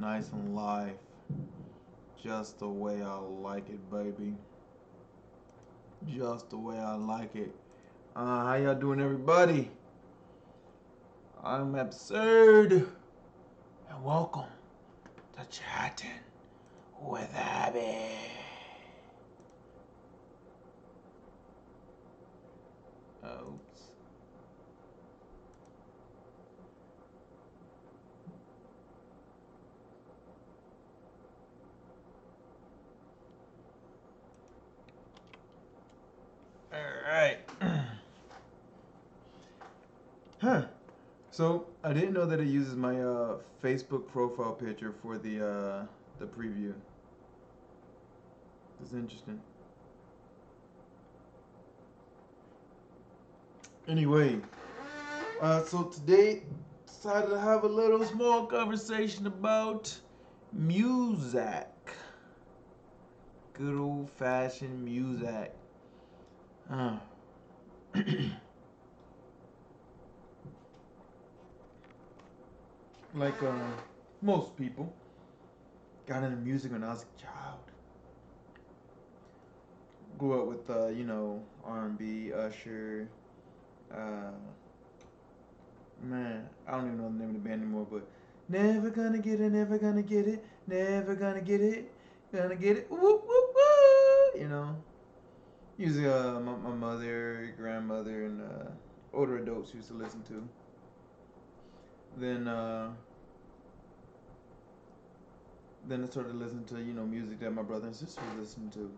Nice and live. Just the way I like it, baby. Just the way I like it. How y'all doing, everybody? I'm Absird, and welcome to Chatting with Abby. Oops. Alright. Huh. So I didn't know that it uses my Facebook profile picture for the preview. It's interesting. Anyway, so today decided to have a little small conversation about music. Good old fashioned music. Uh, like most people, got into music when I was a child. Grew up with R&B, Usher. Uh, man, I don't even know the name of the band anymore, but never gonna get it, never gonna get it, never gonna get it, woo woo woo. Usually my mother, grandmother, and older adults used to listen to. Then then I started listening to music that my brother and sister listened to.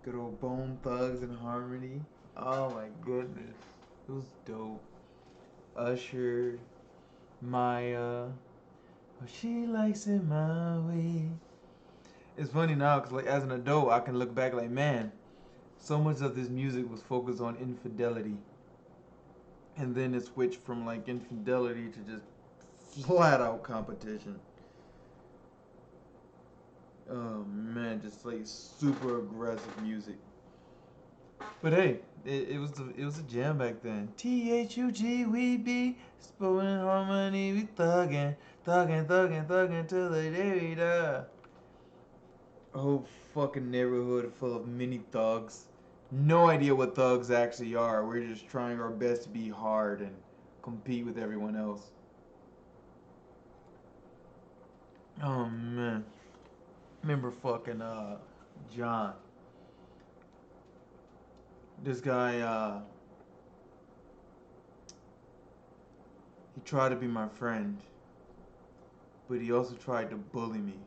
Good old Bone Thugs and Harmony. Oh my goodness, it was dope. Usher, Maya. Oh, she likes it my way. It's funny now because like as an adult, I can look back like, man, so much of this music was focused on infidelity, and then it switched from like infidelity to just flat out competition. Oh man, just like super aggressive music. But hey, it was a jam back then. THUG we be spowing harmony, we thuggin', thuggin', thuggin', thuggin' till the day we die. A whole fucking neighborhood full of mini thugs. No idea what thugs actually are. We're just trying our best to be hard and compete with everyone else. Oh man. Remember fucking John. This guy he tried to be my friend, but he also tried to bully me.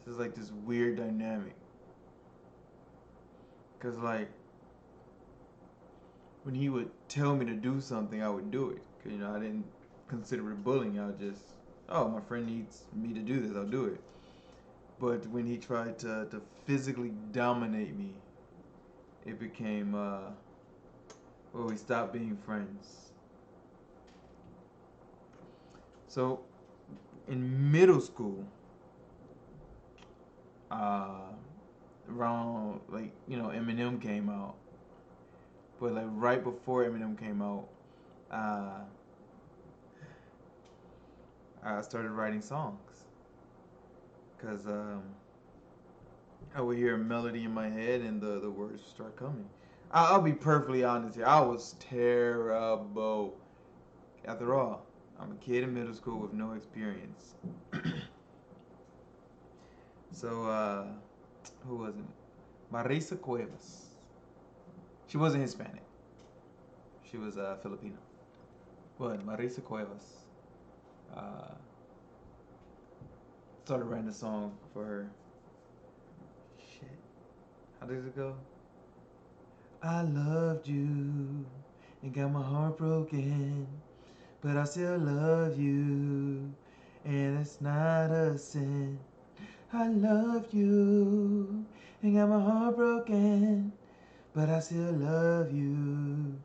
So it's like this weird dynamic. Cause like when he would tell me to do something, I would do it. Cause I didn't consider it bullying. I would just, oh, my friend needs me to do this, I'll do it. But when he tried to physically dominate me, it became, well, we stopped being friends. So in middle school, uh, around like Eminem came out, but like right before Eminem came out, uh, I started writing songs because I would hear a melody in my head and the words would start coming. I'll be perfectly honest here. I was terrible. After all, I'm a kid in middle school with no experience. So, who was it? Marisa Cuevas. She wasn't Hispanic. She was Filipino. But Marisa Cuevas uh, started writing a song for her. Shit. How does it go? I loved you and got my heart broken, but I still love you, and it's not a sin. I loved you and got my heart broken, but I still love you,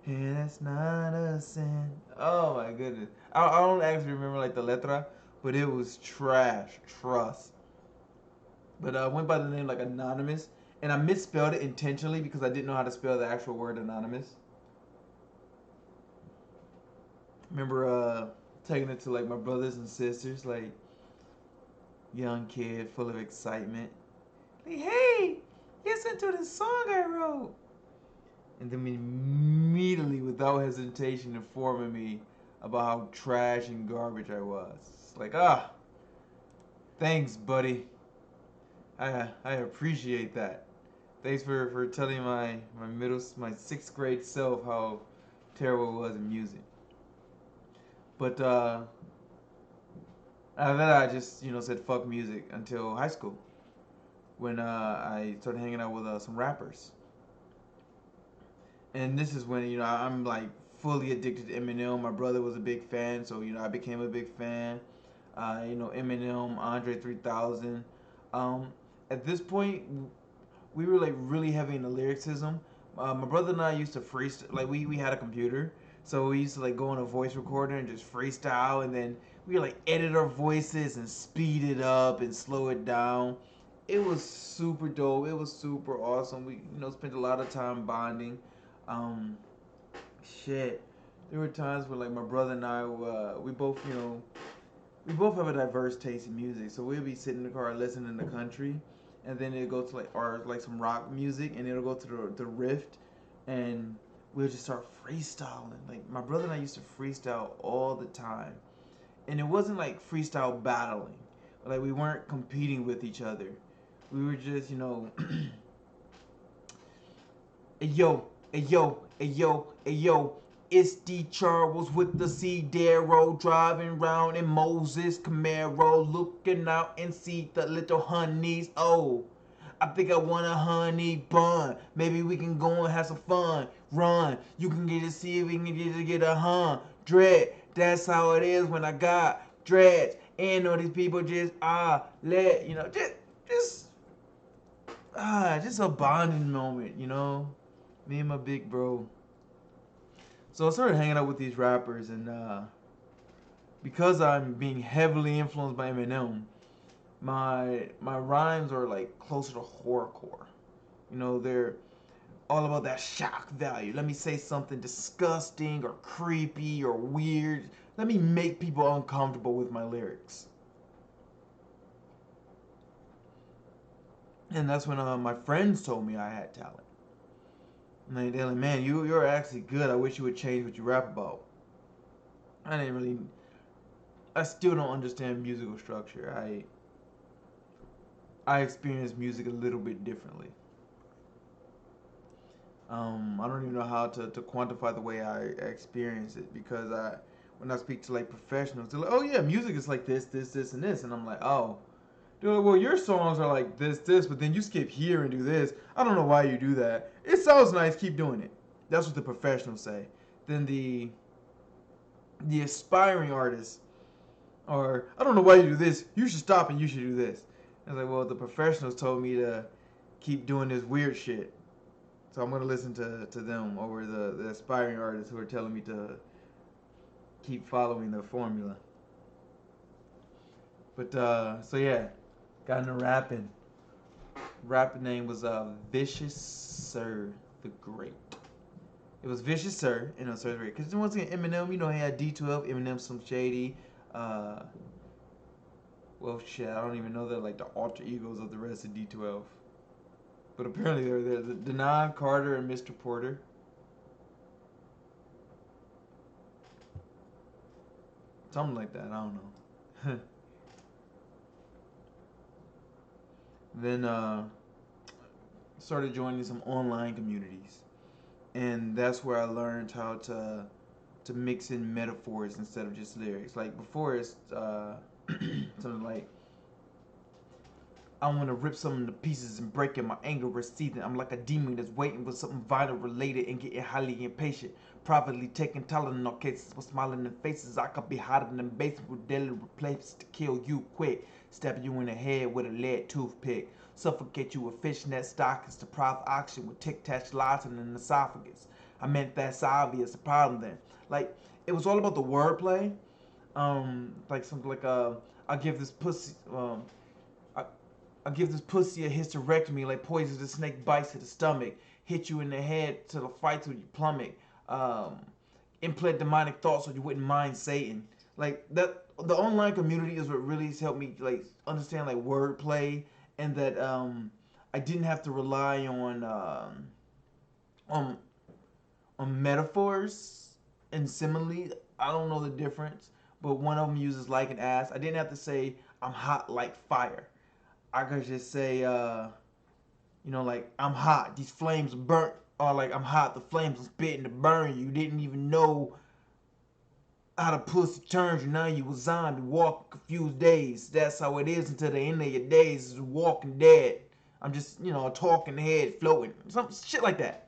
and it's not a sin. Oh my goodness. I don't actually remember like the letra, but it was trash, trust. But I went by the name like Anonymous, and I misspelled it intentionally because I didn't know how to spell the actual word anonymous. Remember taking it to like my brothers and sisters, like, young kid full of excitement. Like, hey, listen to the song I wrote. And then immediately, without hesitation, informing me about how trash and garbage I was. It's like, thanks, buddy. I appreciate that. Thanks for telling my sixth grade self how terrible it was in music. But after that, I just said fuck music until high school when I started hanging out with some rappers. And this is when I'm like fully addicted to Eminem. My brother was a big fan, so I became a big fan. Eminem, Andre 3000. Um, at this point, we were like really heavy into lyricism. My brother and I used to freestyle. Like we had a computer, so we used to like go on a voice recorder and just freestyle, and then we like edit our voices and speed it up and slow it down. It was super dope. It was super awesome. We spent a lot of time bonding. Um, shit. There were times where like my brother and I, we both have a diverse taste in music. So we'll be sitting in the car listening to country, and then it'll go to like some rock music, and it'll go to the rift, and we'll just start freestyling. Like my brother and I used to freestyle all the time, and it wasn't like freestyle battling. Like we weren't competing with each other. We were just hey yo, hey yo, hey yo, hey yo. It's D Charles with the Cedaro driving round in Moses Camaro, looking out and see the little honeys. Oh, I think I want a honey bun. Maybe we can go and have some fun. Run, you can get to see if we can get a hundred. That's how it is when I got dreads. And all these people just just just a bonding moment. Me and my big bro. So I started hanging out with these rappers, and because I'm being heavily influenced by Eminem, my rhymes are like closer to horrorcore. They're all about that shock value. Let me say something disgusting or creepy or weird. Let me make people uncomfortable with my lyrics. And that's when my friends told me I had talent. And they're like, man, you're actually good. I wish you would change what you rap about. I didn't really. I still don't understand musical structure. I experience music a little bit differently. I don't even know how to quantify the way I experience it, because when I speak to like professionals, they're like, oh yeah, music is like this, and this, and I'm like, oh. They're like, well, your songs are like this, but then you skip here and do this. I don't know why you do that. It sounds nice. Keep doing it. That's what the professionals say. Then the aspiring artists are, I don't know why you do this. You should stop and you should do this. I was like, well, the professionals told me to keep doing this weird shit. So I'm gonna listen to them over the aspiring artists who are telling me to keep following the formula. But so yeah, got into rapping. Rapper name was Vicious Sir the Great. It was Vicious Sir, Sir the Great. Because once again, Eminem, he had D12, Eminem, some shady. Uh, well, shit, I don't even know that like the alter egos of the rest of D12. But apparently they're there. Denon, Carter, and Mr. Porter. Something like that. I don't know. Then started joining some online communities, and that's where I learned how to mix in metaphors instead of just lyrics. Like before, it's something like, I want to rip something to pieces and break it. My anger is seething. I'm like a demon that's waiting for something vital related and getting highly impatient. Privately taking Tylenol cases with smiling in faces. I could be hotter than basement with deadly replacements to kill you quick. Stab you in the head with a lead toothpick. Suffocate you with fishnet stockings to private auction with tic-tac lies in an esophagus. I meant that's obvious. The problem then. Like, it was all about the wordplay. Like something like I give this pussy I give this pussy a hysterectomy like poison the snake bites to the stomach. Hit you in the head till the fight till you plummet. Implant demonic thoughts so you wouldn't mind Satan. Like that, the online community is what really has helped me like understand like wordplay, and that I didn't have to rely on on metaphors and simile. I don't know the difference, but one of them uses like and as. I didn't have to say I'm hot like fire. I could just say, like I'm hot. These flames burnt, or like I'm hot. The flames are spitting to burn you. You didn't even know how the pussy turns you. Now you a zombie, walk confused days. That's how it is until the end of your days. Is Walking Dead. I'm just, a talking head floating, some shit like that.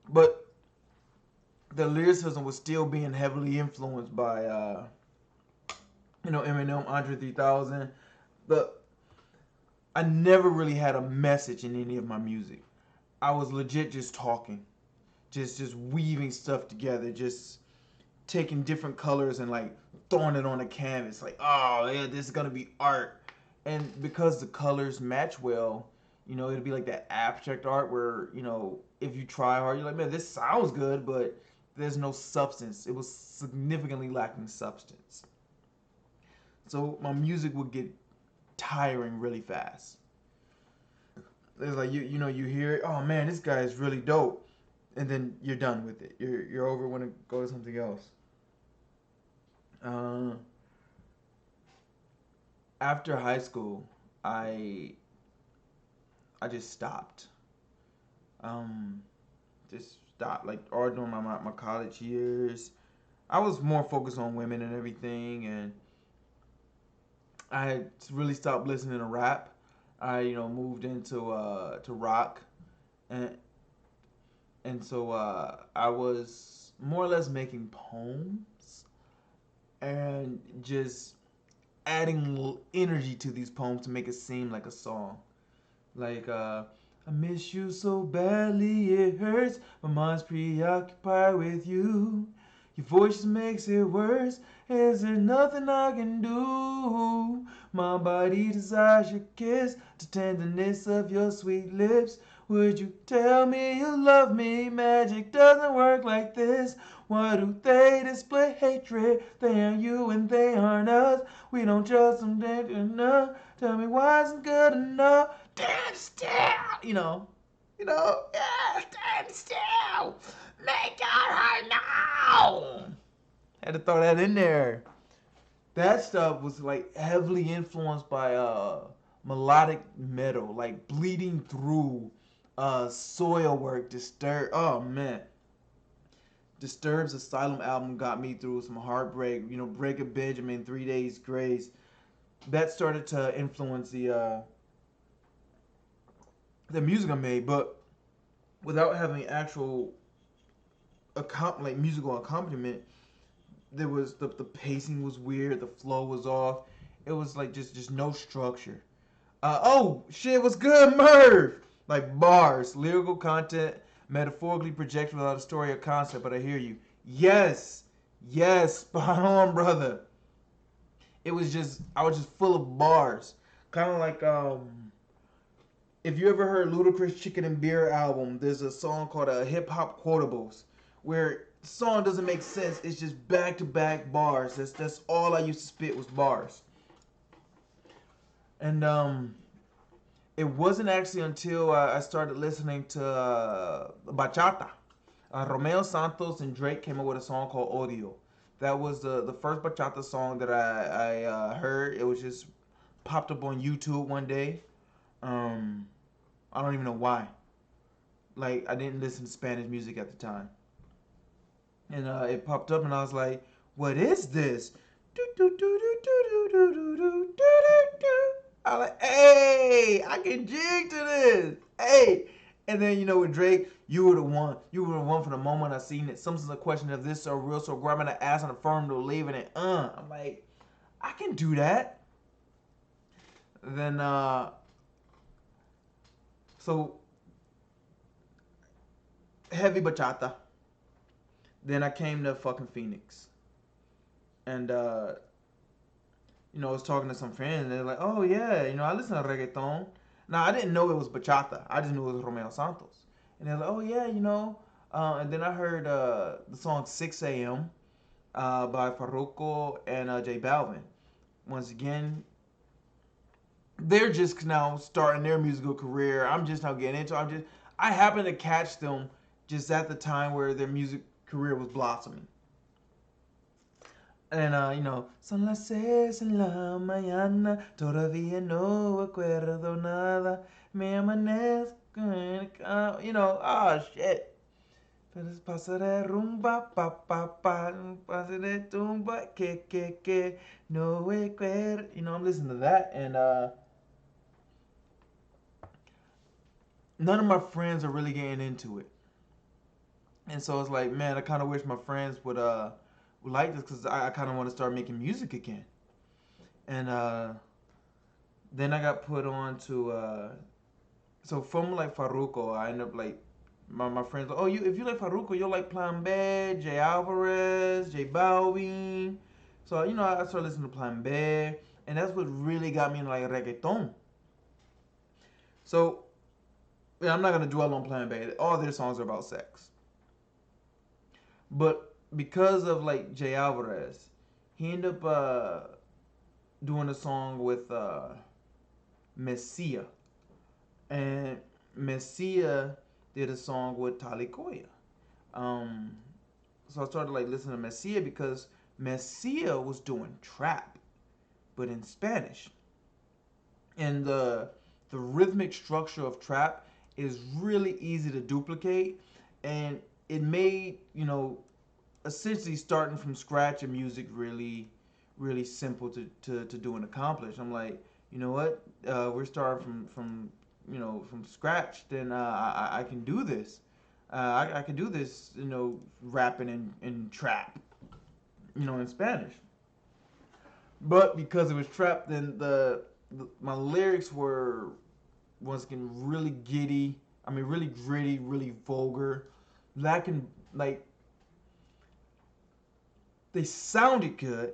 But the lyricism was still being heavily influenced by, Eminem, Andre 3000. The I never really had a message in any of my music. I was legit just talking, just weaving stuff together, just taking different colors and like throwing it on a canvas. Like, oh yeah, this is gonna be art. And because the colors match well, it'd be like that abstract art where if you try hard, you're like, man, this sounds good, but there's no substance. It was significantly lacking substance. So my music would get tiring really fast. It's like you hear it, oh man, this guy is really dope, and then you're done with it. You're over when it goes to something else. Uh, After high school, I I just stopped. Um, just stopped like all during my college years. I was more focused on women and everything, and I really stopped listening to rap. I moved into to rock, and so I was more or less making poems and just adding energy to these poems to make it seem like a song. Like, I miss you so badly it hurts. My mind's preoccupied with you. Your voice just makes it worse. Is there nothing I can do? My body desires your kiss, the tenderness of your sweet lips. Would you tell me you love me? Magic doesn't work like this. Why do they display hatred? They are you and they aren't us. We don't trust them enough. Tell me why isn't good enough? Stand still, yeah, stand still. Make her now. Had to throw that in there. That stuff was like heavily influenced by melodic metal, like bleeding through soil work, Disturb. Oh man, Disturbed's Asylum album got me through some heartbreak. Breaking Benjamin, 3 Days Grace. That started to influence the music I made, but without having actual like musical accompaniment, there was the pacing was weird, the flow was off. It was like just no structure. Oh shit, what's good, Merv? Like bars, lyrical content, metaphorically projected without a story or concept. But I hear you. Yes, yes, spot on, brother. It was just I was just full of bars, kind of like if you ever heard Ludacris Chicken and Beer album, there's a song called Hip Hop Quotables, where the song doesn't make sense. It's just back to back bars. That's all I used to spit was bars. And it wasn't actually until I started listening to bachata. Romeo Santos and Drake came up with a song called Odio. That was the first bachata song that I heard. It was just popped up on YouTube one day. Um, I don't even know why. Like I didn't listen to Spanish music at the time, and it popped up, and I was like, "What is this?" I'm like, "Hey, I can jig to this." Hey, and then with Drake, you were the one. You were the one from the moment I seen it. Something's a question of this so real, so grabbing the ass on the firm to leaving it. I'm like, I can do that. Then so heavy bachata. Then I came to fucking Phoenix, and I was talking to some friends, and they're like, "Oh yeah, I listen to reggaeton." Now I didn't know it was bachata. I just knew it was Romeo Santos, and they're like, "Oh yeah, And then I heard the song 6 a.m. By Farruko and J Balvin. Once again, they're just now starting their musical career. I'm just now getting into it. I happen to catch them just at the time where their music career was blossoming. And son las 6 de la mañana, todavía no acuerdo nada, me amanezco, shit. Pero pasa de rumba, pa, pa, pa, pasa de tumba, que, no recuerdo. I'm listening to that, and none of my friends are really getting into it. And so it's like, man, I kind of wish my friends would like this, because I kind of want to start making music again. And then I got put on to so from like Farruko, I end up like my friends like, oh, if you like Farruko, you'll like Plan B, J Alvarez, J Balvin. So I started listening to Plan B, and that's what really got me into like reggaeton. So yeah, I'm not gonna dwell on Plan B. All their songs are about sex. But because of like Jay Alvarez, he ended up doing a song with Messia, and Messia did a song with Talicoya. Um, so I started like listening to Messia because Messia was doing trap, but in Spanish, and the rhythmic structure of trap is really easy to duplicate, and it made essentially starting from scratch in music really, really simple to do and accomplish. I'm like, you know what? We're starting from scratch. Then I can do this. I can do this. Rapping in trap. In Spanish. But because it was trap, then my lyrics were once again really giddy. I mean, really gritty, really vulgar, lacking like they sounded good,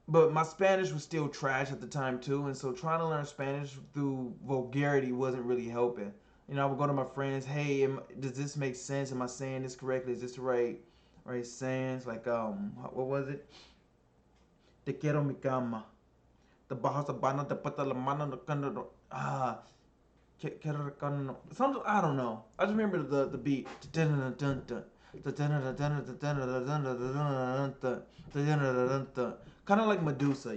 but my Spanish was still trash at the time too, and so trying to learn Spanish through vulgarity wasn't really helping. I would go to my friends, hey, does this make sense? Am I saying this correctly? Is this the right sayings? Like what was it? Te quiero mi cama. Te bajo sabana, te pata la mano, something I don't know. I just remember the beat. Kind of like Medusa,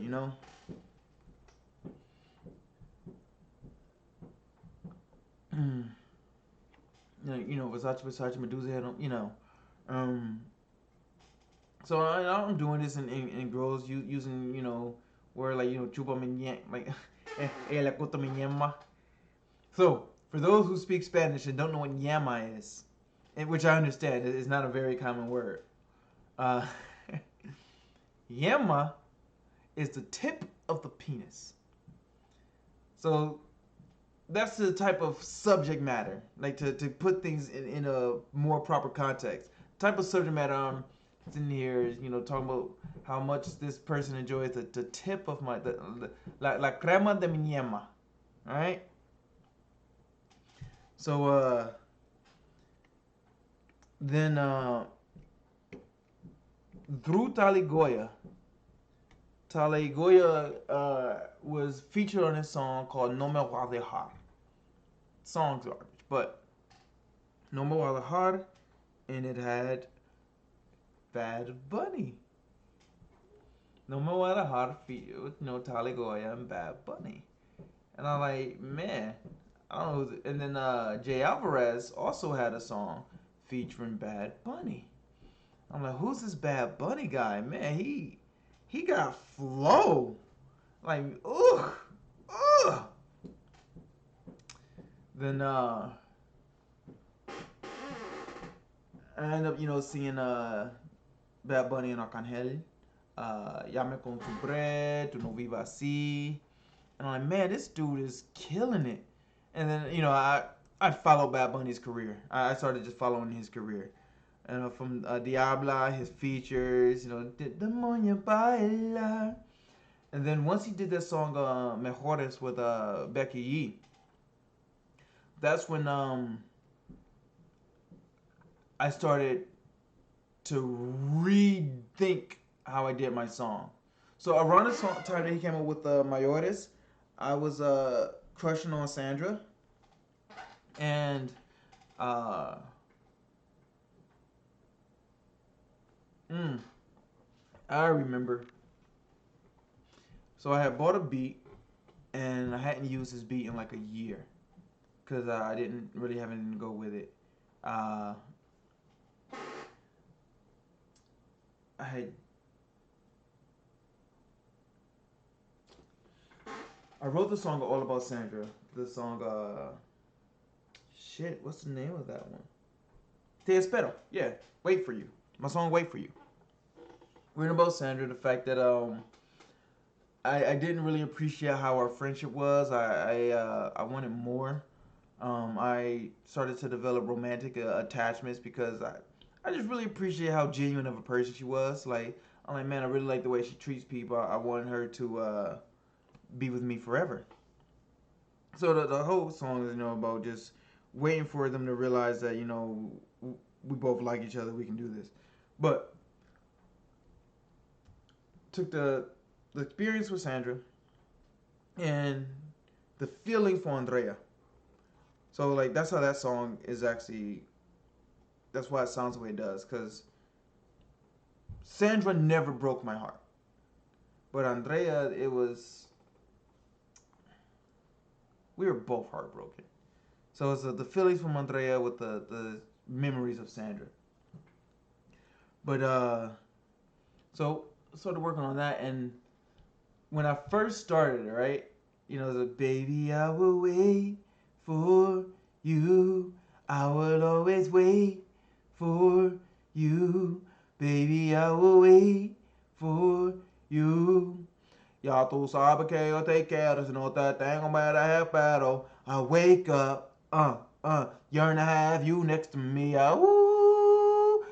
Versace, Medusa had um. So I'm doing this in girls using word like chupa mi like ella cota mi ñema. So for those who speak Spanish and don't know what ñema is, which I understand, it's not a very common word. Uh, Yema is the tip of the penis. So that's the type of subject matter, like to put things in a more proper context. Type of subject matter it's in here is talking about how much this person enjoys the tip of la crema de mi yema, right? So then through Taligoya was featured on this song called No Me Voy a Dejar. Song's garbage, but No Me Voy a Dejar, and it had Bad Bunny. No Me Voy a Dejar with Taligoya and Bad Bunny. And I'm like, man, I don't know. And then Jay Alvarez also had a song featuring Bad Bunny. I'm like, who's this Bad Bunny guy? Man, he got flow. Like, ugh, ugh. Then I end up, seeing Bad Bunny and Arcangel. Ya me acostumbré, tu no viva así. And I'm like, man, this dude is killing it. And then, I followed Bad Bunny's career. I started just following his career. And from Diabla, his features, Demonia Baila. And then once he did that song Mejores with Becky Yee, that's when I started to rethink how I did my song. So around the time that he came up with Mayores, I was crushing on Sandra, and uh, mm, I remember. So I had bought a beat, and I hadn't used this beat in like a year because I didn't really have anything to go with it. Uh, I had I wrote the song all about Sandra. The song shit, what's the name of that one? Te espero. Yeah, wait for you. My song Wait for You. Written about Sandra, the fact that I didn't really appreciate how our friendship was. I wanted more. I started to develop romantic attachments because I just really appreciate how genuine of a person she was. Like I'm like, man, I really like the way she treats people. I wanted her to be with me forever. So the whole song is about just waiting for them to realize that we both like each other. We can do this, but took the experience with Sandra and the feeling for Andrea. So like that's how that song is actually. That's why it sounds the way it does. Cause Sandra never broke my heart, but Andrea, it was we were both heartbroken. So it's the feelings from Andrea with the memories of Sandra. But so started working on that, and when I first started, right, the baby, I will wait for you. I will always wait for you. Baby, I will wait for you. Ya tú sabes que yo te quiero, si no te tengo me desespero. I wake up, yearn to have you next to me.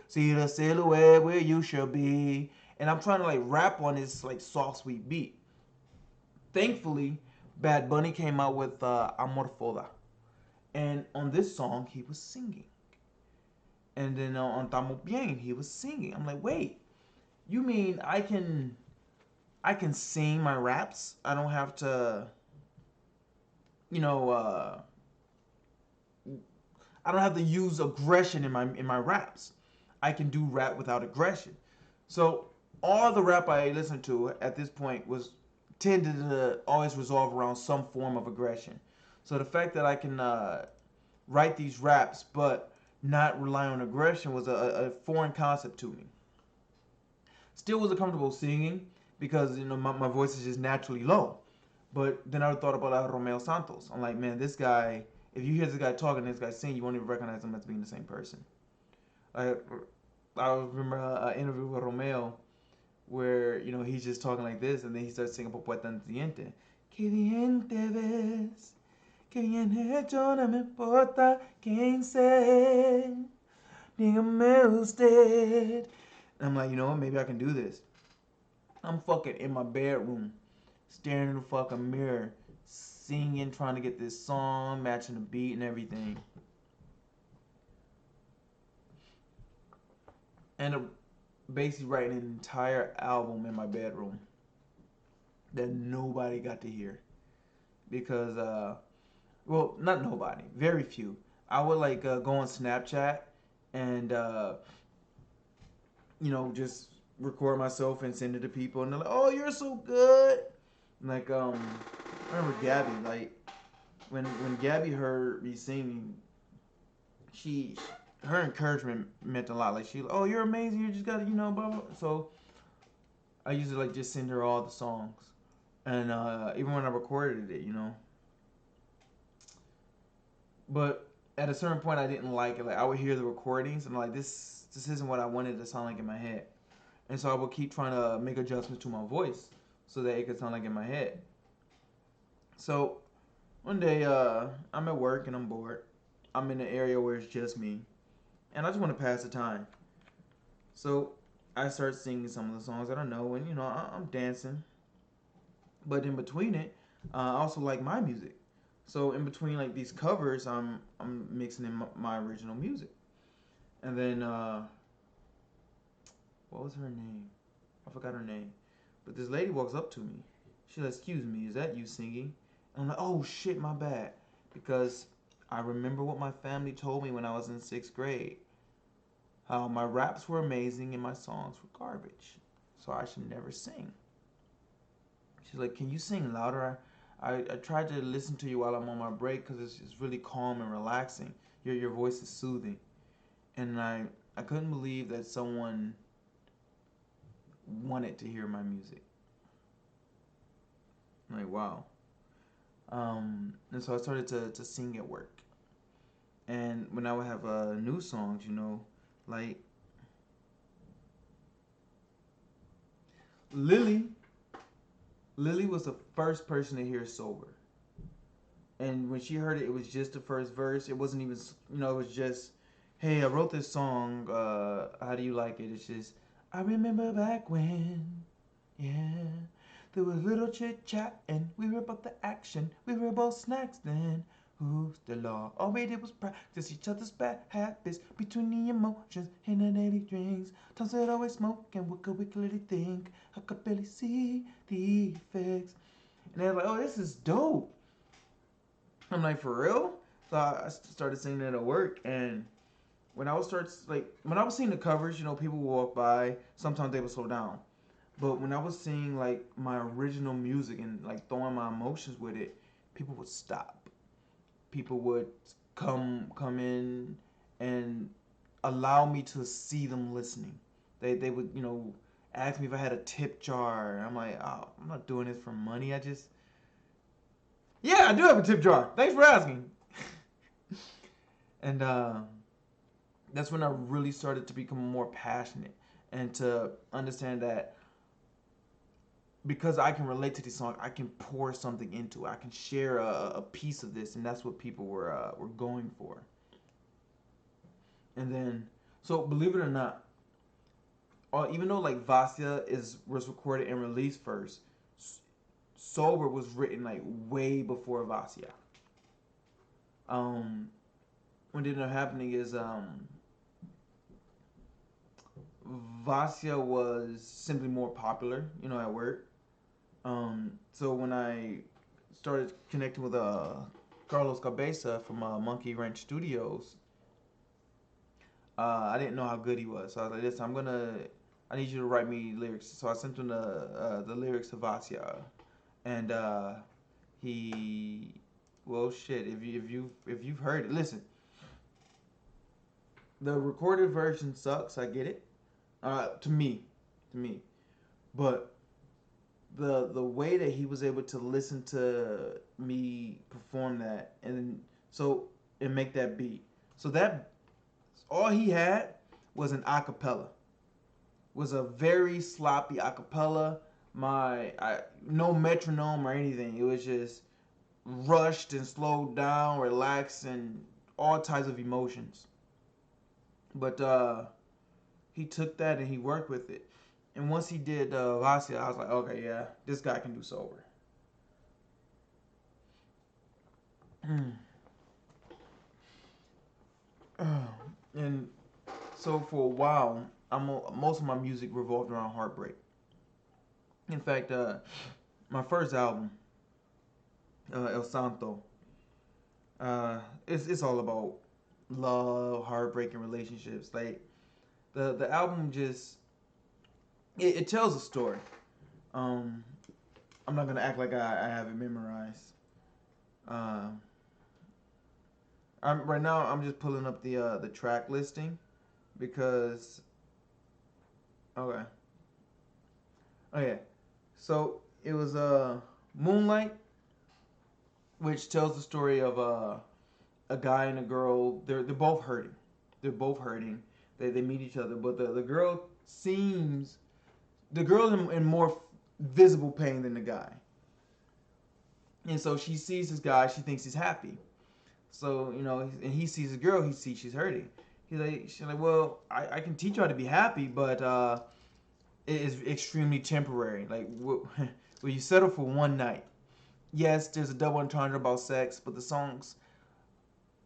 See the silhouette where you should be. And I'm trying to like rap on this like soft sweet beat. Thankfully, Bad Bunny came out with Amor Foda. And on this song, he was singing. And then on Tamo Bien, he was singing. I'm like, wait, you mean I can sing my raps? I don't have to, you know, I don't have to use aggression in my raps. I can do rap without aggression. So all the rap I listened to at this point was tended to always resolve around some form of aggression. So the fact that I can write these raps but not rely on aggression was a foreign concept to me. Still wasn't comfortable singing because my voice is just naturally low. But then I thought about Romeo Santos. I'm like, man, this guy. If you hear this guy talking, this guy sing, you won't even recognize him as being the same person. I I remember an interview with Romeo where he's just talking like this, and then he starts singing Popoeta en Diente. Que bien te ves, que bien hecho, no me importa quién sé, dígame usted. And I'm like, maybe I can do this. I'm fucking in my bedroom, staring in the fucking mirror, singing, trying to get this song, matching the beat and everything. And basically writing an entire album in my bedroom that nobody got to hear. Because, well, not nobody, very few. I would like go on Snapchat and, just record myself and send it to people. And they're like, oh, you're so good. Like I remember Gabby. Like when Gabby heard me singing, she her encouragement meant a lot. Like oh, you're amazing. You just got to blah, blah. So I used to like just send her all the songs, and even when I recorded it. But at a certain point, I didn't like it. Like I would hear the recordings, and I'm like this isn't what I wanted to sound like in my head. And so I would keep trying to make adjustments to my voice so that it could sound like in my head. So one day, I'm at work and I'm bored. I'm in an area where it's just me, and I just want to pass the time. So I start singing some of the songs that I know, and I'm dancing. But in between it, I also like my music. So in between like these covers, I'm mixing in my original music, And then what was her name? I forgot her name. But this lady walks up to me. She's like, "Excuse me, is that you singing?" And I'm like, "Oh shit, my bad," because I remember what my family told me when I was in sixth grade. How my raps were amazing and my songs were garbage, so I should never sing. She's like, "Can you sing louder? I tried to listen to you while I'm on my break because it's really calm and relaxing. Your voice is soothing." And I couldn't believe that someone wanted to hear my music. I'm like, wow. And so I started to sing at work. And when I would have new songs, like Lily, Lily was the first person to hear sober. And when she heard it, it was just the first verse. It wasn't even, it was just, "Hey, I wrote this song. How do you like it?" It's just, "I remember back when, yeah, there was little chit chat and we were about the action. We were both snacks then. Who's the law? All we did was practice each other's bad habits between the emotions in the daily drinks. Times that always smoke and what could we clearly think? I could barely see the effects." And they're like, "Oh, this is dope." I'm like, "For real?" So I started singing it at work, and when I was seeing the covers, people would walk by. Sometimes they would slow down, but when I was seeing like my original music and like throwing my emotions with it, people would stop. People would come in and allow me to see them listening. They would ask me if I had a tip jar. And I'm like, "Oh, I'm not doing this for money. Yeah, I do have a tip jar. Thanks for asking." And that's when I really started to become more passionate and to understand that because I can relate to this song, I can pour something into it. I can share a piece of this, and that's what people were going for. And then, so believe it or not, even though like Vasya was recorded and released first, Sober was written like way before Vasya. Um, what ended up happening is Vasya was simply more popular, at work. So when I started connecting with Carlos Cabeza from Monkey Wrench Studios, I didn't know how good he was. So I was like, "Listen, I need you to write me lyrics." So I sent him the lyrics to Vasya, and he, well, shit. If you've heard it, listen. The recorded version sucks. I get it. To me, but the way that he was able to listen to me perform that and make that beat. So that all he had was an acapella. Was a very sloppy acapella. No metronome or anything. It was just rushed and slowed down, relaxed, and all types of emotions. But he took that and he worked with it. And once he did Vasya, I was like, "Okay, yeah, this guy can do sober." And so for a while, most of my music revolved around heartbreak. In fact, my first album, El Santo, it's all about love, heartbreak, and relationships. Like the album just it tells a story. Um, I'm not gonna act like I have it memorized. Uh, right now I'm just pulling up the track listing because okay. Oh yeah. So it was Moonlight, which tells the story of a guy and a girl. They're both hurting. They're both hurting. They meet each other, but the girl seems the girl in more visible pain than the guy. And so she sees this guy, she thinks he's happy. So and he sees a girl, he sees she's hurting. She's like, "Well, I can teach you how to be happy, but it is extremely temporary. Like, will you settle for one night?" Yes, there's a double entendre about sex, but the songs,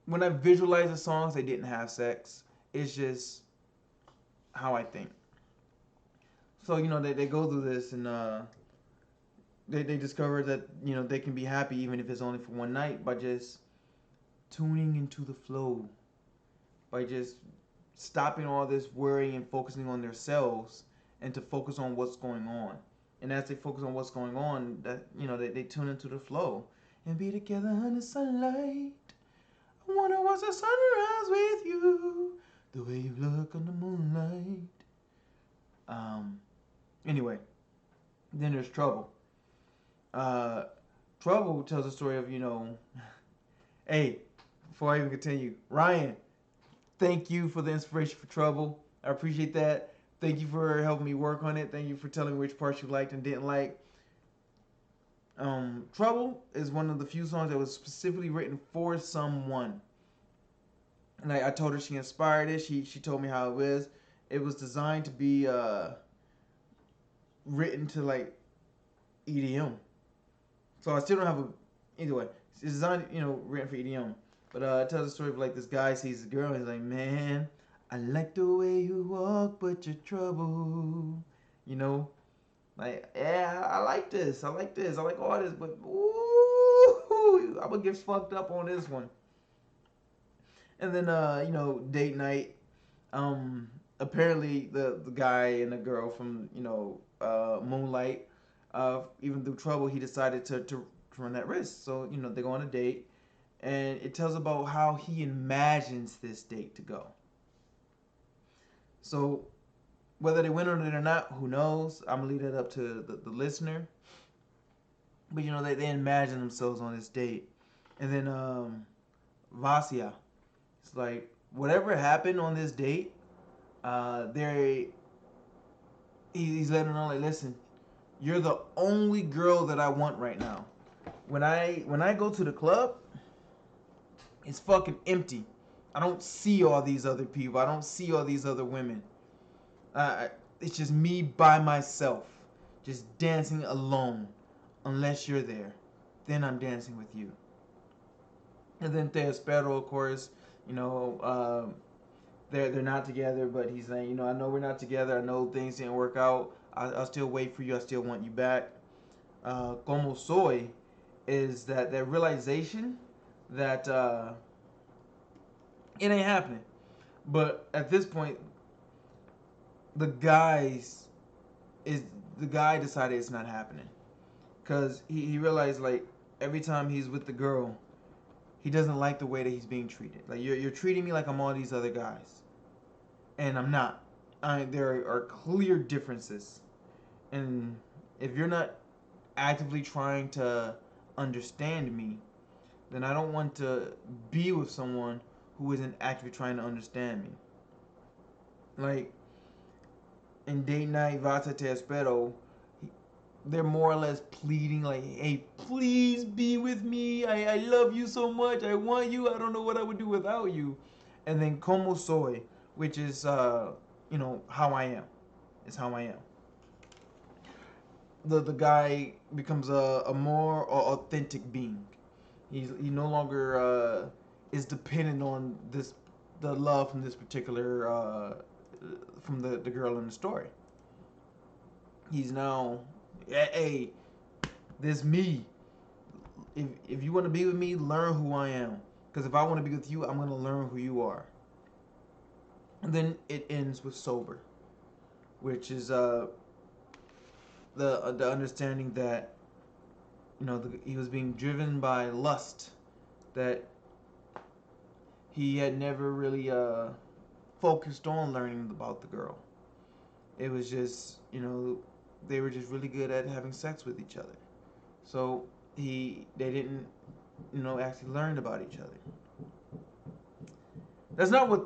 when I visualize the songs, they didn't have sex. It's just how I think. So they go through this, and they discover that they can be happy even if it's only for one night by just tuning into the flow, by just stopping all this worrying and focusing on themselves and to focus on what's going on. And as they focus on what's going on, that they tune into the flow and be together in the sunlight. I wanna watch the sunrise with you, the way you look on the moonlight. Anyway, then there's Trouble. Uh, Trouble tells a story of hey, before I even continue, Ryan, thank you for the inspiration for Trouble. I appreciate that. Thank you for helping me work on it. Thank you for telling me which parts you liked and didn't like. Trouble is one of the few songs that was specifically written for someone. And I told her she inspired it. She told me how it was. It was designed to be written to like EDM. So I still don't have a. Either way, it's designed written for EDM. But it tells the story of like this guy sees a girl and he's like, man, I like the way you walk, but you're trouble. Like, yeah, I like this. I like this. I like all this, but ooh, I'm gonna get fucked up on this one. And then date night. Apparently the guy and the girl from Moonlight, even through Trouble, he decided to run that risk. So they go on a date, and it tells about how he imagines this date to go. So whether they win on it or not, who knows? I'm gonna leave that up to the listener. But they imagine themselves on this date, and then Vasya, it's like whatever happened on this date, they he's letting her know like, listen, you're the only girl that I want right now. When I go to the club, it's fucking empty. I don't see all these other people. I don't see all these other women. It's just me by myself, just dancing alone. Unless you're there, then I'm dancing with you. And then Te Espero, of course, they're not together, but he's saying, I know we're not together. I know things didn't work out. I'll still wait for you. I still want you back. Como Soy is that realization that it ain't happening. But at this point, the guy decided it's not happening, because he realized like every time he's with the girl, he doesn't like the way that he's being treated. Like you're treating me like I'm all these other guys, and I'm not. There are clear differences, and if you're not actively trying to understand me, then I don't want to be with someone who isn't actively trying to understand me. Like in Date Night, Vata Te Espero, they're more or less pleading like, hey, please be with me. I love you so much. I want you. I don't know what I would do without you. And then Como Soy, which is, how I am. It's how I am. The guy becomes a more authentic being. He no longer is dependent on the love from this particular from the girl in the story. He's now, hey, this me. If you want to be with me, learn who I am. Because if I want to be with you, I'm going to learn who you are. And then it ends with Sober, which is the understanding that he was being driven by lust, that he had never really focused on learning about the girl. It was just they were just really good at having sex with each other. So they didn't actually learn about each other. That's not what.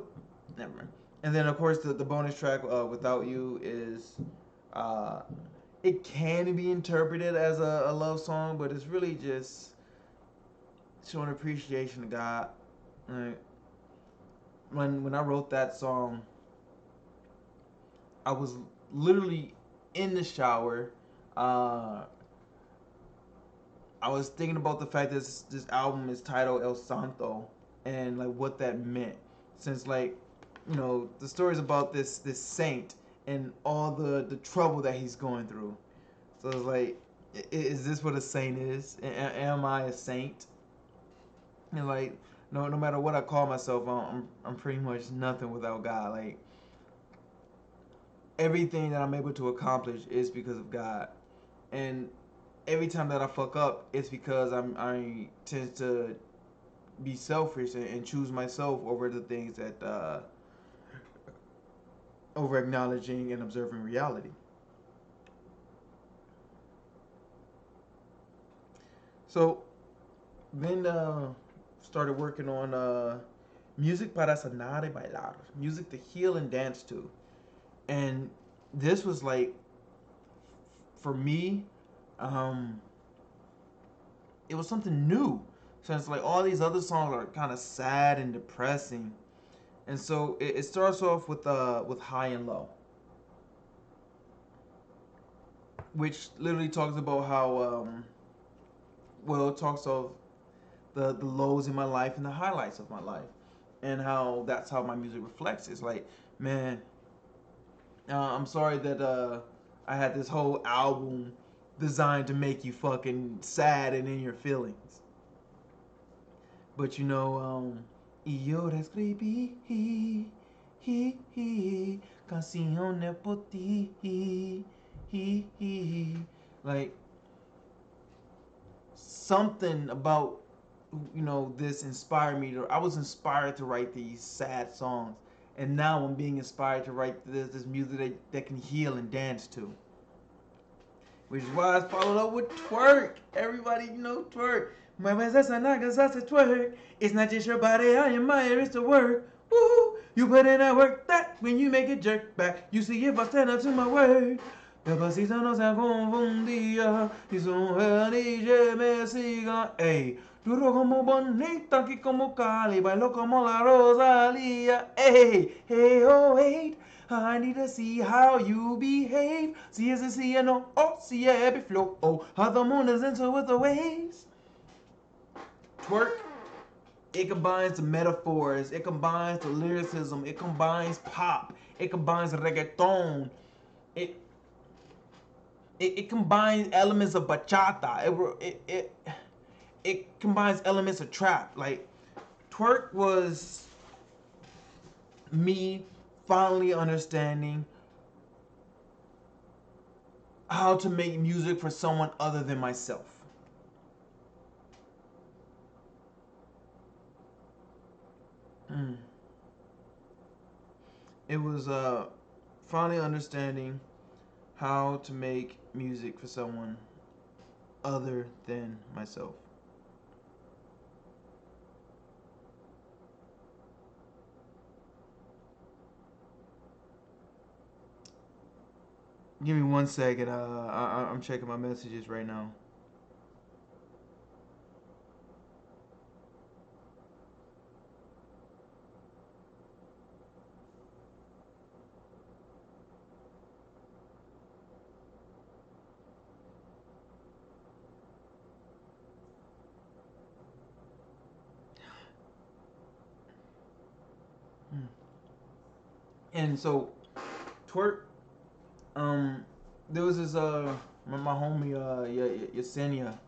Never mind. And then of course the bonus track Without You is it can be interpreted as a love song, but it's really just showing appreciation to God. Like, when I wrote that song, I was literally in the shower. I was thinking about the fact that this album is titled El Santo, and like what that meant, since like the story's about this saint and all the trouble that he's going through. So it's like, is this what a saint is? Am I a saint? And like, no matter what I call myself, I'm pretty much nothing without God. Like, everything that I'm able to accomplish is because of God. And every time that I fuck up, it's because I tend to be selfish and choose myself over the things that over acknowledging and observing reality. So then started working on music para sanar y bailar, music to heal and dance to. And this was like, for me, um, it was something new. Since like all these other songs are kind of sad and depressing, and so it starts off with high and low, which literally talks about how well, it talks of the lows in my life and the highlights of my life, and how that's how my music reflects. It's like, man, I'm sorry that I had this whole album designed to make you fucking sad and in your feelings. But y yo escribí canciones por ti. Like, something about this inspired me to. I was inspired to write these sad songs, and now I'm being inspired to write this music that can heal and dance to. Which is why I followed up with twerk. Everybody, twerk. Mueves esa nalgas, hace twerk. It's not just your body I admire, it's the work. Woo! You put in that work that when you make it jerk back, you see if I stand up to my word. Despacito no se confundía y su mujer y me siga. Ey, duro como bonita, aquí como Cali, bailo como la Rosalía. Ey, hey, oh, hey. I need to see how you behave. See as I see, I know. Oh, see every flow. Oh, how the moon is into with the waves. Twerk. It combines the metaphors. It combines the lyricism. It combines pop. It combines reggaeton. It combines elements of bachata. It combines elements of trap. Like, twerk was me finally understanding how to make music for someone other than myself. It was finally understanding how to make music for someone other than myself. Give me 1 second. I'm checking my messages right now. And so, twerk. There was this my homie Yesenia,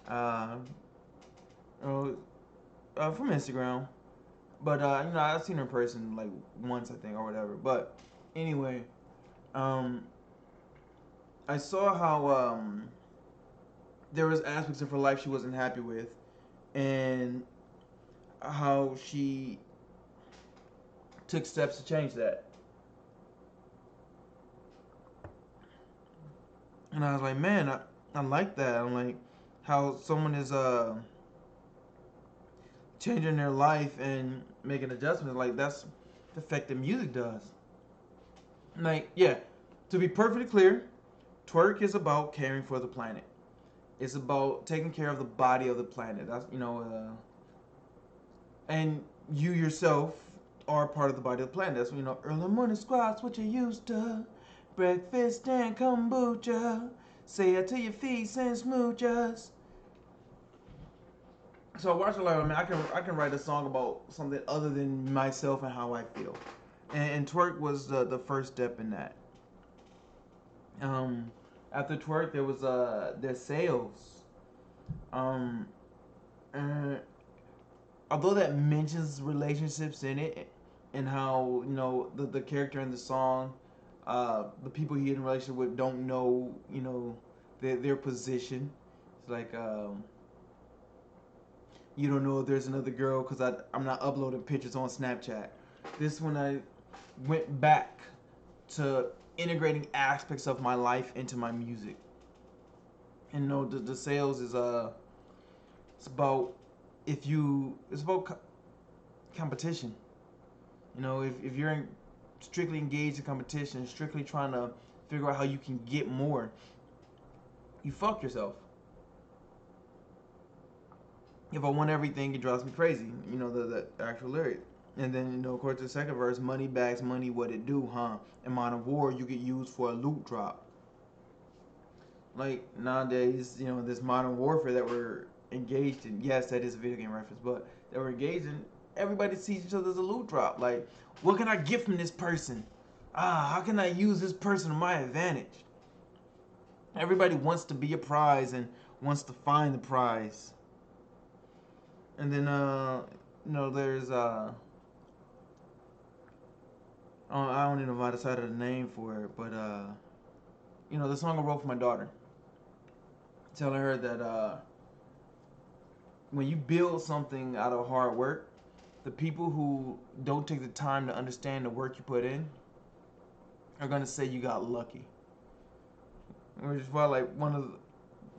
uh, from Instagram. But I've seen her in person like once, I think, or whatever. But anyway, um, I saw how there was aspects of her life she wasn't happy with, and how she took steps to change that. And I was like, man, I like that. I'm like, how someone is changing their life and making adjustments. Like, that's the effect that music does. Like, yeah, to be perfectly clear, twerk is about caring for the planet. It's about taking care of the body of the planet. That's and you yourself are part of the body of the planet. That's early morning squats, what you used to, breakfast and kombucha. Say it to your feet and smooches. So I watch a lot. I mean, I can write a song about something other than myself and how I feel. and twerk was the first step in that. Um, After twerk, there was their sales. Um, and although that mentions relationships in it, and how the character in the song, the people he in a relationship with don't know their position. It's like you don't know if there's another girl because I'm not uploading pictures on Snapchat. This when I went back to integrating aspects of my life into my music. And the sales is it's about it's about competition. If you're strictly engaged in competition, strictly trying to figure out how you can get more, you fuck yourself. If I want everything, it drives me crazy. The actual lyric. And then, of course, the second verse, money bags money, what it do, huh? In modern war, you get used for a loot drop. Like, nowadays, this modern warfare that we're engaged in, yes, that is a video game reference, but that we're engaged in, everybody sees each other as a loot drop. Like, what can I get from this person? How can I use this person to my advantage? Everybody wants to be a prize and wants to find the prize. And then, there's, I don't even know if I decided a name for it, but, the song I wrote for my daughter. Telling her that when you build something out of hard work, the people who don't take the time to understand the work you put in are gonna say you got lucky. Which is why, like, one of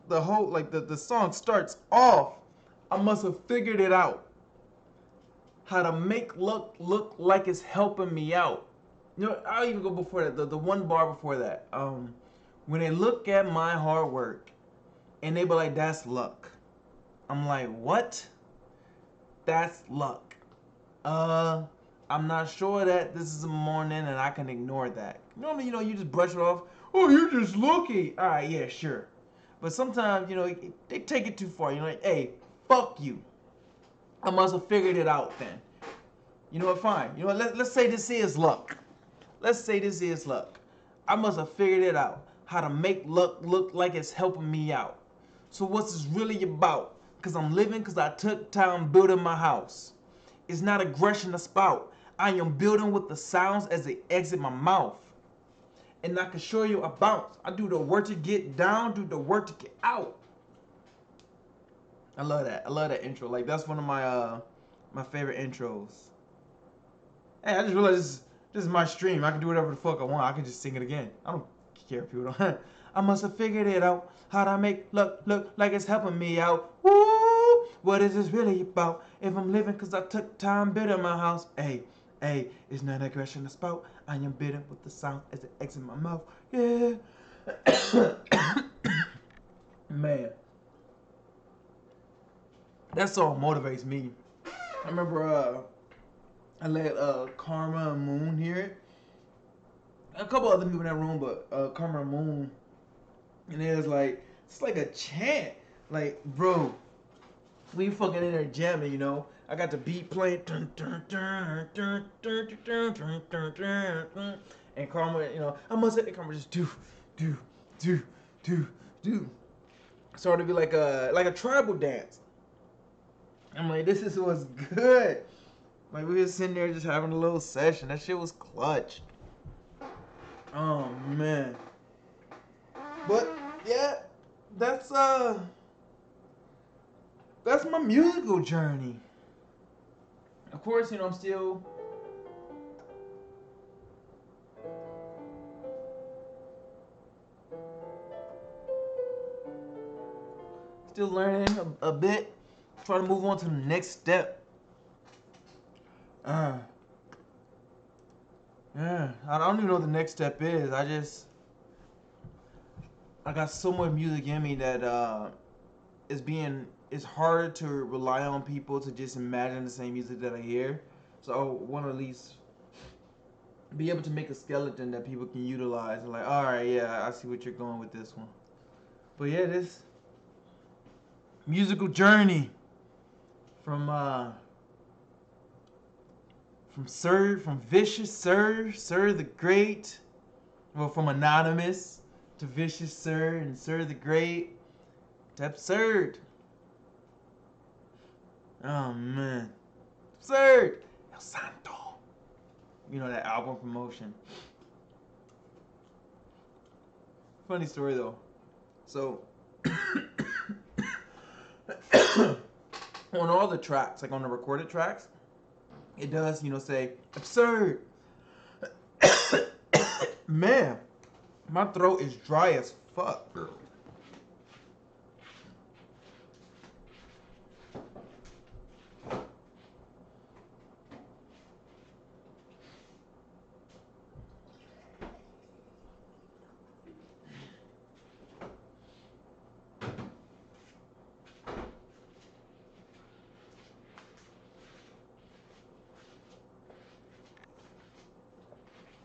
the whole, like, the song starts off, I must have figured it out how to make luck look like it's helping me out. I'll even go before that. The one bar before that. When they look at my hard work and they be like, that's luck. I'm like, what? That's luck. I'm not sure that this is a morning and I can ignore that. Normally, you just brush it off. Oh, you're just lucky. All right, yeah, sure. But sometimes, they take it too far. You're like, hey, fuck you. I must have figured it out then. You know what, fine. Let's say this is luck. Let's say this is luck. I must have figured it out. How to make luck look like it's helping me out. So what's this really about? Because I'm living because I took time building my house. It's not aggression to spout. I am building with the sounds as they exit my mouth. And I can show you a bounce. I do the work to get down, do the work to get out. I love that. I love that intro. Like, that's one of my favorite intros. Hey, I just realized this is my stream. I can do whatever the fuck I want. I can just sing it again. I don't care if people don't. I must have figured it out. How to make luck look like it's helping me out. Woo! What is this really about? If I'm living cause I took time building my house. Hey, it's not aggression to spout. I am bidding with the sound as it exits my mouth. Yeah. Man. That song motivates me. I remember I let Karma and Moon hear it. A couple other people in that room, but Karma and Moon. And it's like a chant. Like, bro, we fucking in there jamming, I got the beat playing. And Karma, I must say, Karma just do. Started to be like a tribal dance. I'm like, this is what's good. Like, we were sitting there just having a little session. That shit was clutch. Oh, man. But, yeah, that's my musical journey. Of course, I'm still learning a bit. Try to move on to the next step. Yeah, I don't even know what the next step is. I got so much music in me that it's harder to rely on people to just imagine the same music that I hear. So I want to at least be able to make a skeleton that people can utilize. Like, all right, yeah, I see what you're going with this one. But yeah, this musical journey from from Vicious Sir the Great. Well, from Anonymous to Vicious Sir and Sir the Great to Absird. Oh man, Absird, El Santo. You know that album promotion. Funny story though. So on all the tracks, like on the recorded tracks, it does, say Absird. Man, my throat is dry as fuck.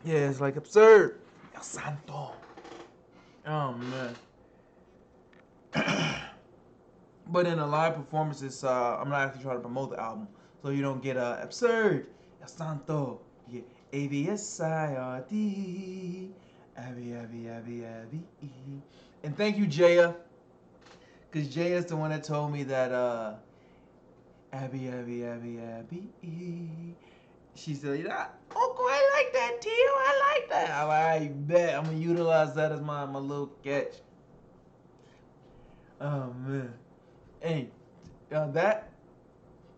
Yeah, it's like Absird. El Santo. Oh man. But in the live performances, I'm not actually trying to promote the album, so you don't get Absird, El Santo. You get Absird, Abby. And thank you, Jaya, because Jaya is the one that told me that Abby. She said, Uncle, I like that, Tio. I like that. I bet I'm gonna utilize that as my little catch. Oh man. Hey, that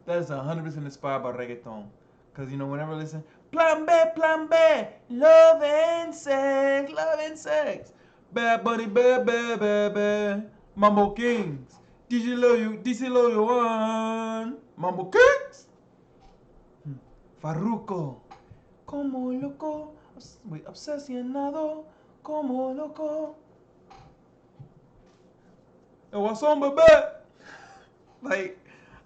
is 100% inspired by reggaeton. Cause whenever I listen, plan B, love and sex, bad bunny, bad, Mambo Kings, DJ Loyo One, Mambo Kings, Farruko, como loco, obsesionado, como loco. And what's on, baby? Like,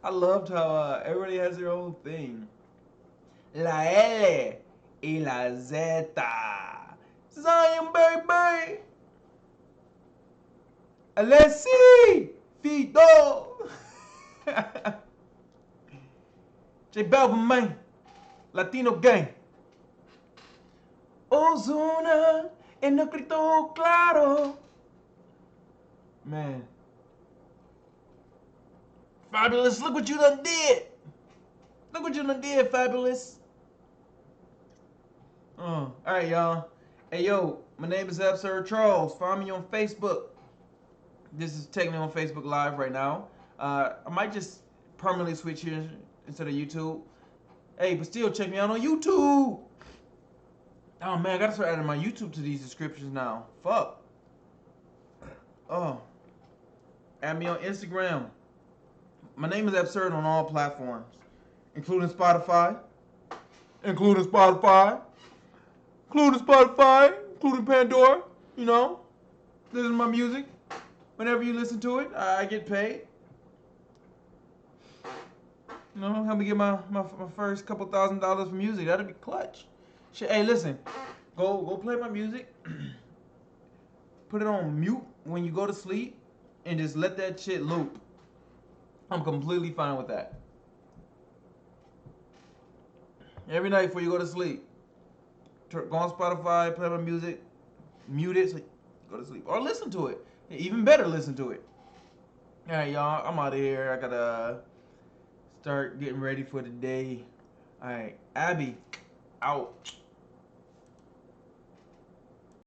I loved how everybody has their own thing. La L y la Z. Zion, baby. Alessi. Fido. J Balvin, man. Latino gang. Ozuna en el grito claro. Man. Fabulous, look what you done did. Look what you done did, Fabulous. All right, y'all. Hey, yo, my name is Absird Charles. Find me on Facebook. This is taking me on Facebook Live right now. I might just permanently switch here instead of YouTube. Hey, but still check me out on YouTube. Oh, man, I got to start adding my YouTube to these descriptions now. Fuck. Oh. Add me on Instagram. My name is Absird on all platforms, including Spotify, including Pandora. Listen to my music. Whenever you listen to it, I get paid. Help me get my first couple $1,000s for music. That'd be clutch. Shit, hey, listen, go play my music. Put it on mute when you go to sleep, and just let that shit loop. I'm completely fine with that. Every night before you go to sleep, go on Spotify, play my music, mute it so you go to sleep. Or listen to it. Even better, listen to it. All right, y'all, I'm out of here. I gotta start getting ready for the day. All right, Abby, out.